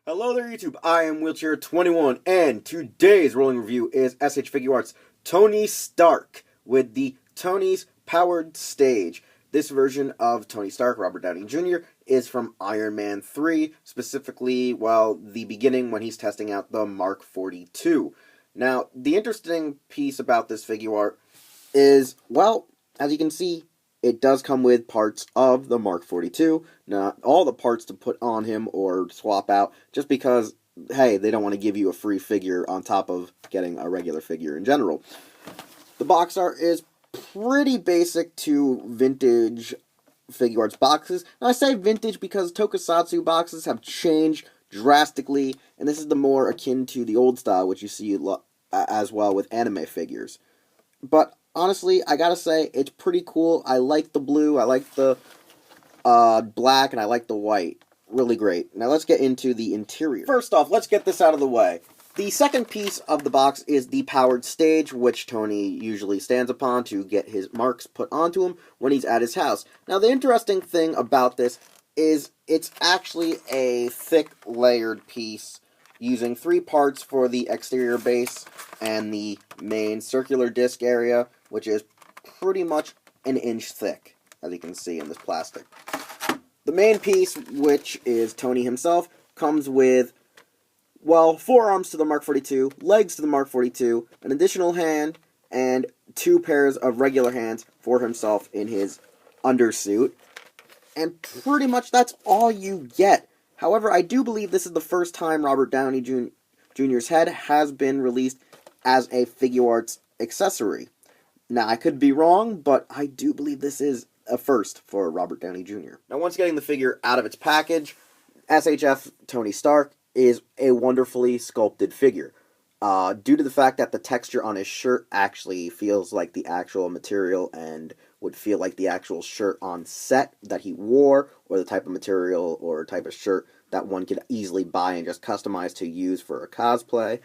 Hello there, YouTube. I am Wheelchair21, and today's rolling review is S.H.Figuarts Tony Stark with the Tony's Powered Stage. This version of Tony Stark, Robert Downey Jr., is from Iron Man 3, specifically, the beginning when he's testing out the Mark 42. Now, the interesting piece about this figure art is, as you can see, it does come with parts of the Mark 42, not all the parts to put on him or swap out, just because, hey, they don't want to give you a free figure on top of getting a regular figure in general. The box art is pretty basic to vintage Figuarts boxes. And I say vintage because tokusatsu boxes have changed drastically, and this is the more akin to the old style, which you see as well with anime figures. But honestly, I gotta say, it's pretty cool. I like the blue, I like the black, and I like the white. Really great. Now let's get into the interior. First off, let's get this out of the way. The second piece of the box is the powered stage, which Tony usually stands upon to get his marks put onto him when he's at his house. Now the interesting thing about this is it's actually a thick layered piece using 3 parts for the exterior base and the main circular disc area, which is pretty much an inch thick, as you can see in this plastic. The main piece, which is Tony himself, comes with, 4 arms to the Mark 42, legs to the Mark 42, an additional hand, and 2 pairs of regular hands for himself in his undersuit. And pretty much that's all you get. However, I do believe this is the first time Robert Downey Jr.'s head has been released as a Figuarts accessory. Now, I could be wrong, but I do believe this is a first for Robert Downey Jr. Now, once getting the figure out of its package, SHF Tony Stark is a wonderfully sculpted figure. Due to the fact that the texture on his shirt actually feels like the actual material and would feel like the actual shirt on set that he wore, or the type of material or type of shirt that one could easily buy and just customize to use for a cosplay.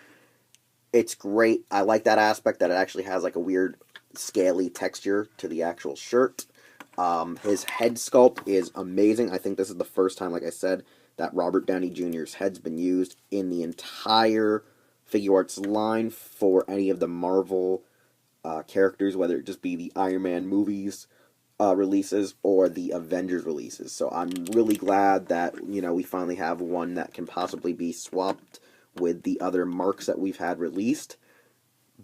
It's great. I like that aspect, that it actually has like a weird scaly texture to the actual shirt. His head sculpt is amazing. I think this is the first time, like I said, that Robert Downey Jr.'s head's been used in the entire Figuarts line for any of the Marvel characters, whether it just be the Iron Man movies releases or the Avengers releases. So I'm really glad that, we finally have one that can possibly be swapped with the other marks that we've had released.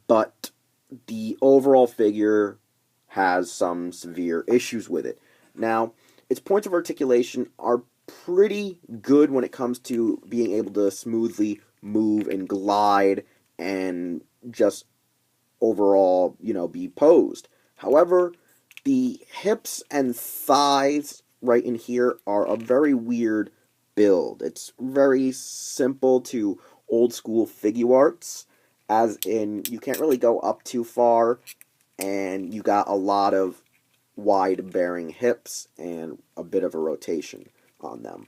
But the overall figure has some severe issues with it. Now, its points of articulation are pretty good when it comes to being able to smoothly move and glide and just overall, be posed. However, the hips and thighs right in here are a very weird build. It's very simple to old school Figuarts, as in you can't really go up too far, and you got a lot of wide bearing hips and a bit of a rotation on them.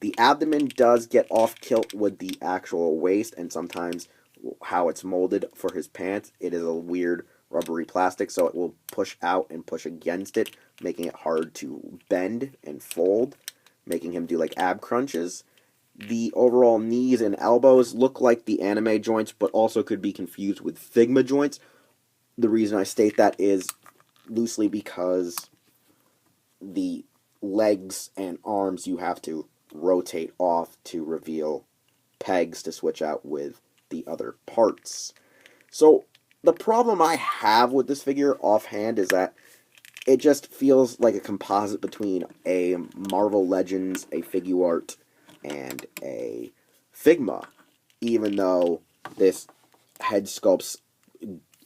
The abdomen does get off kilt with the actual waist, and sometimes how it's molded for his pants, it is a weird rubbery plastic, so it will push out and push against it, making it hard to bend and fold, making him do like ab crunches. The overall knees and elbows look like the anime joints, but also could be confused with Figma joints. The reason I state that is loosely because the legs and arms you have to rotate off to reveal pegs to switch out with the other parts. So the problem I have with this figure offhand is that it just feels like a composite between a Marvel Legends, a Figuart, and a Figma, even though this head sculpt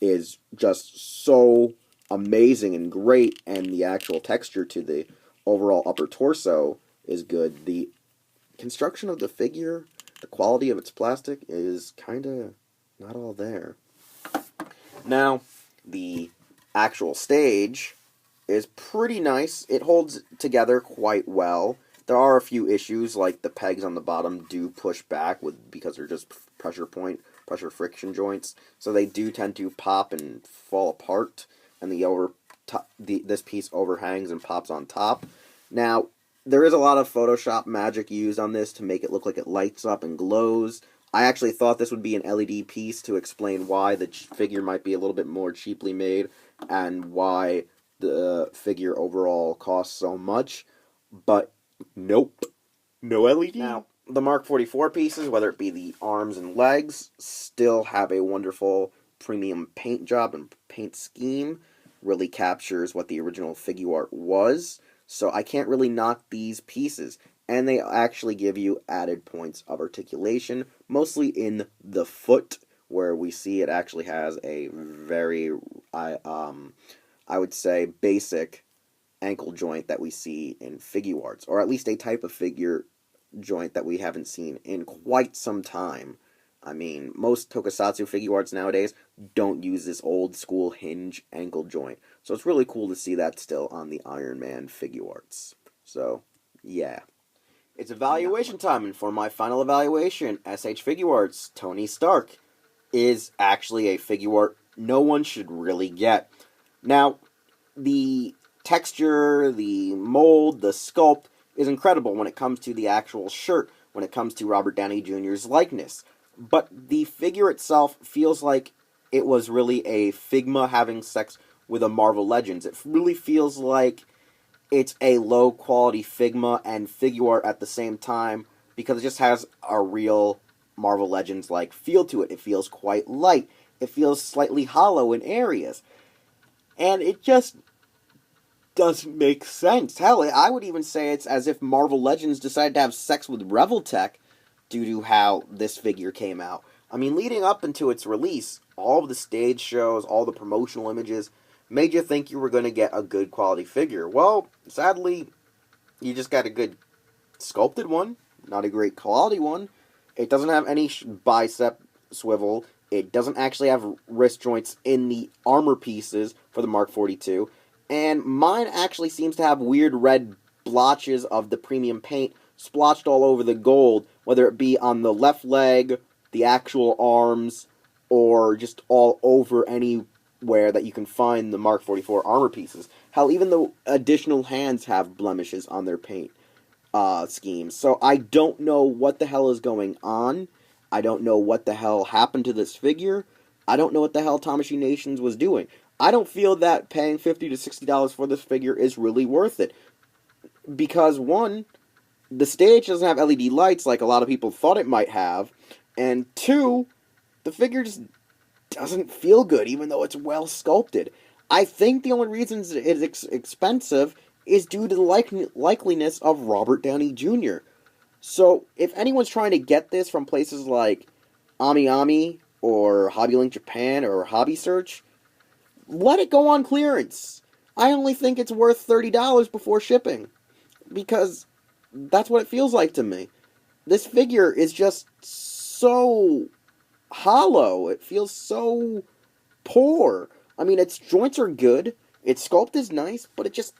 is just so amazing and great, and the actual texture to the overall upper torso is good. The construction of the figure, the quality of its plastic is kinda not all there. Now, the actual stage is pretty nice. It holds together quite well. There are a few issues, like the pegs on the bottom do push back because they're just pressure friction joints, so they do tend to pop and fall apart, and this piece overhangs and pops on top. Now, There is a lot of Photoshop magic used on this to make it look like it lights up and glows. I actually thought this would be an LED piece to explain why the figure might be a little bit more cheaply made and why the figure overall costs so much, but nope, no LED. Now, the Mark 44 pieces, whether it be the arms and legs, still have a wonderful premium paint job and paint scheme. Really captures what the original Figuart was, so I can't really knock these pieces. And they actually give you added points of articulation, mostly in the foot, where we see it actually has a very, I would say, basic ankle joint that we see in Figuarts, or at least a type of figure joint that we haven't seen in quite some time. I mean, most tokusatsu Figuarts nowadays don't use this old school hinge ankle joint, so it's really cool to see that still on the Iron Man Figuarts. So, yeah. It's evaluation time, and for my final evaluation, S.H. Figuarts, Tony Stark, is actually a Figuart no one should really get. Now, the texture, the mold, the sculpt is incredible when it comes to the actual shirt, when it comes to Robert Downey Jr.'s likeness. But the figure itself feels like it was really a Figma having sex with a Marvel Legends. It really feels like it's a low-quality Figma and Figuart at the same time, because it just has a real Marvel Legends-like feel to it. It feels quite light. It feels slightly hollow in areas. And it just doesn't make sense. Hell, I would even say it's as if Marvel Legends decided to have sex with Reveltech due to how this figure came out. I mean, leading up into its release, all of the stage shows, all the promotional images made you think you were going to get a good quality figure. Well, sadly, you just got a good sculpted one, not a great quality one. It doesn't have any bicep swivel. It doesn't actually have wrist joints in the armor pieces for the Mark 42. And mine actually seems to have weird red blotches of the premium paint splotched all over the gold, whether it be on the left leg, the actual arms, or just all over anywhere that you can find the Mark 44 armor pieces. Hell, even the additional hands have blemishes on their paint schemes. So I don't know what the hell is going on. I don't know what the hell happened to this figure. I don't know what the hell Tamashii Nations was doing. I don't feel that paying $50 to $60 for this figure is really worth it. Because, one, the stage doesn't have LED lights like a lot of people thought it might have. And two, the figure just doesn't feel good, even though it's well sculpted. I think the only reason it's expensive is due to the likeliness of Robert Downey Jr. So, if anyone's trying to get this from places like AmiAmi, or HobbyLink Japan, or Hobby Search, let it go on clearance. I only think it's worth $30 before shipping, because that's what it feels like to me. This figure is just so hollow. It feels so poor. I mean, its joints are good, its sculpt is nice, but it just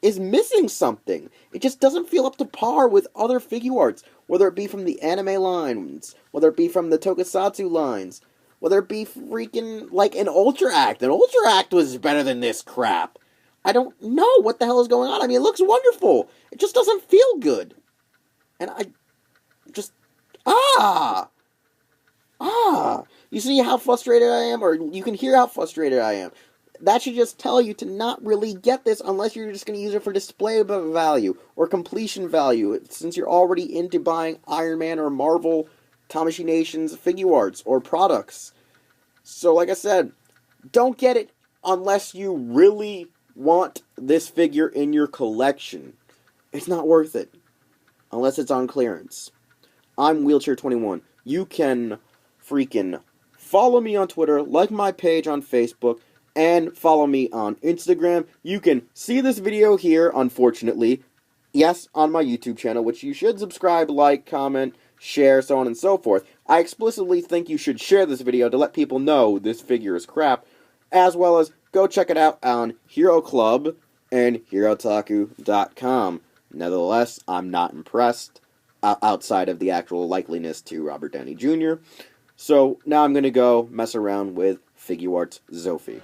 is missing something. It just doesn't feel up to par with other Figuarts, whether it be from the anime lines, whether it be from the tokusatsu lines, whether it be freaking like an Ultra Act. An Ultra Act was better than this crap. I don't know what the hell is going on. I mean, it looks wonderful. It just doesn't feel good. And I just, you see how frustrated I am, or you can hear how frustrated I am. That should just tell you to not really get this unless you're just going to use it for display value or completion value, since you're already into buying Iron Man or Marvel Tamashii Nations Figuarts or products. So, like I said, don't get it unless you really want this figure in your collection. It's not worth it unless it's on clearance. I'm Wheelchair21. You can freaking follow me on Twitter, like my page on Facebook, and follow me on Instagram. You can see this video here, unfortunately, yes, on my YouTube channel, which you should subscribe, like, comment, share, so on and so forth. I explicitly think you should share this video to let people know this figure is crap, as well as go check it out on Hero Club and HeroTaku.com. Nevertheless, I'm not impressed, outside of the actual likeliness to Robert Downey Jr., so now I'm going to go mess around with Figuarts Zophie.